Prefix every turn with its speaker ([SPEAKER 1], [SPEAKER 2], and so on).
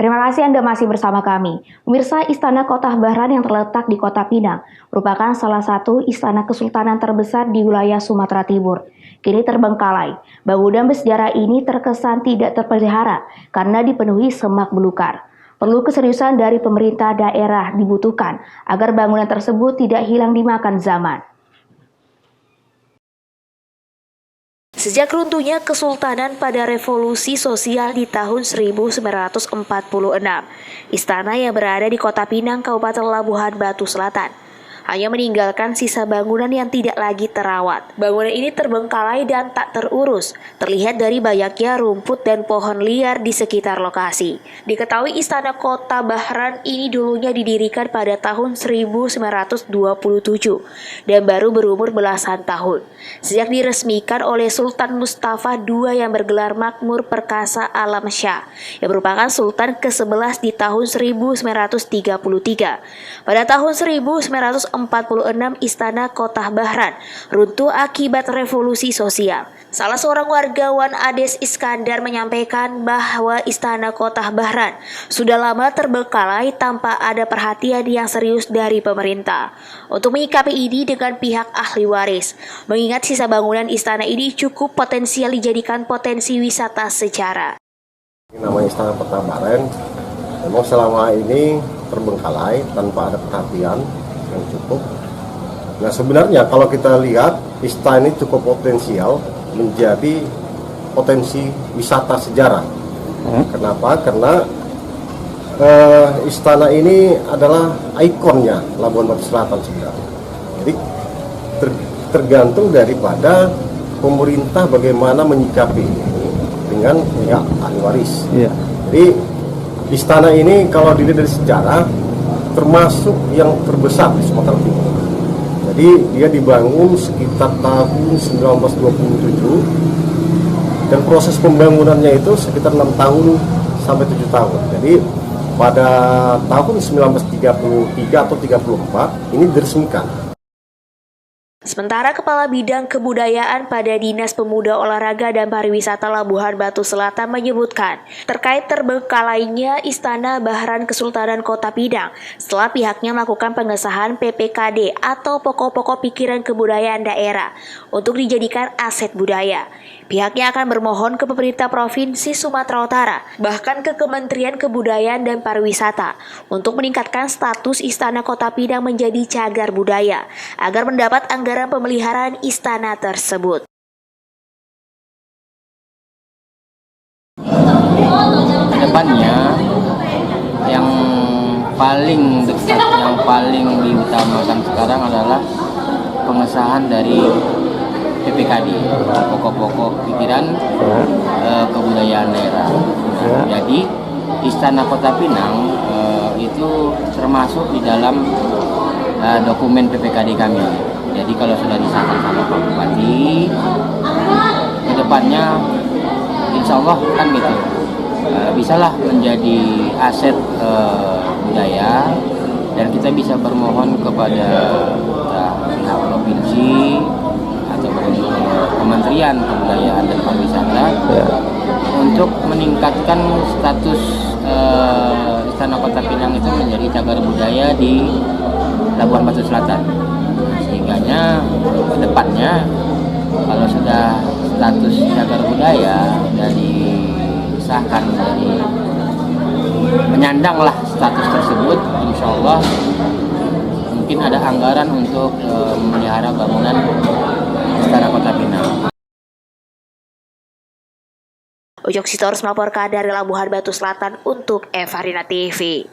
[SPEAKER 1] Terima kasih Anda masih bersama kami. Pemirsa, Istana Kota Bahran yang terletak di Kota Pinang merupakan salah satu istana kesultanan terbesar di wilayah Sumatera Timur. Kini terbengkalai. Bangunan bersejarah ini terkesan tidak terpelihara karena dipenuhi semak belukar. Perlu keseriusan dari pemerintah daerah dibutuhkan agar bangunan tersebut tidak hilang dimakan zaman. Sejak runtuhnya Kesultanan pada revolusi sosial di tahun 1946, istana yang berada di Kota Pinang, Kabupaten Labuhan Batu Selatan, hanya meninggalkan sisa bangunan yang tidak lagi terawat. Bangunan ini terbengkalai dan tak terurus, terlihat dari banyaknya rumput dan pohon liar di sekitar lokasi. Diketahui Istana Kota Bahran ini dulunya didirikan pada tahun 1927 dan baru berumur belasan tahun. Sejak diresmikan oleh Sultan Mustafa II yang bergelar Makmur Perkasa Alam Syah, yang merupakan Sultan ke-11 di tahun 1933. Pada tahun 1946, Istana Kota Bahran runtuh akibat revolusi sosial. Salah seorang wargawan Ades Iskandar menyampaikan bahwa Istana Kota Bahran sudah lama terbengkalai tanpa ada perhatian yang serius dari pemerintah. Untuk menyikapi ini dengan pihak ahli waris, mengingat sisa bangunan istana ini cukup potensial dijadikan potensi wisata sejarah.
[SPEAKER 2] Nama Istana Kota Bahran memang selama ini terbengkalai tanpa ada perhatian yang cukup. Nah, sebenarnya kalau kita lihat istana ini cukup potensial menjadi potensi wisata sejarah. Kenapa? Karena istana ini adalah ikonnya Labuhan Batu Selatan sebenarnya. Jadi tergantung daripada pemerintah bagaimana menyikapi ini dengan pihak ahli waris. Jadi istana ini kalau dilihat dari sejarah termasuk yang terbesar di Sumatera Timur. Jadi dia dibangun sekitar tahun 1927 dan proses pembangunannya itu sekitar 6 tahun sampai 7 tahun. Jadi pada tahun 1933 atau 34 ini diresmikan.
[SPEAKER 1] Sementara Kepala Bidang Kebudayaan pada Dinas Pemuda Olahraga dan Pariwisata Labuhan Batu Selatan menyebutkan terkait terbengkalainya Istana Bahran Kesultanan Kota Pinang setelah pihaknya melakukan pengesahan PPKD atau Pokok-Pokok Pikiran Kebudayaan Daerah untuk dijadikan aset budaya. Pihaknya akan bermohon ke pemerintah Provinsi Sumatera Utara, bahkan ke Kementerian Kebudayaan dan Pariwisata untuk meningkatkan status Istana Kota Pinang menjadi cagar budaya agar mendapat anggaran pemeliharaan istana tersebut.
[SPEAKER 3] Kedepannya yang paling dekat, yang paling diutamakan sekarang adalah pengesahan dari PPKD, pokok-pokok pikiran kebudayaan daerah. Nah, jadi Istana Kota Pinang itu termasuk di dalam dokumen PPKD kami. Jadi kalau sudah disahkan sama Pak Bupati, kedepannya insya Allah kan gitu, bisalah menjadi aset budaya dan kita bisa bermohon kepada pihak provinsi ataupun Kementerian Kebudayaan dan Pariwisata untuk meningkatkan status Istana Kota Pinang itu menjadi cagar budaya di Labuhan Batu Selatan. Sehingganya ke depannya kalau sudah status cagar budaya dan disahkan dari menyandanglah status tersebut, insya Allah mungkin ada anggaran untuk memelihara bangunan Istana Kota Pinang.
[SPEAKER 1] Ujok Sitorus melaporkan dari Labuhan Batu Selatan untuk Evarina TV.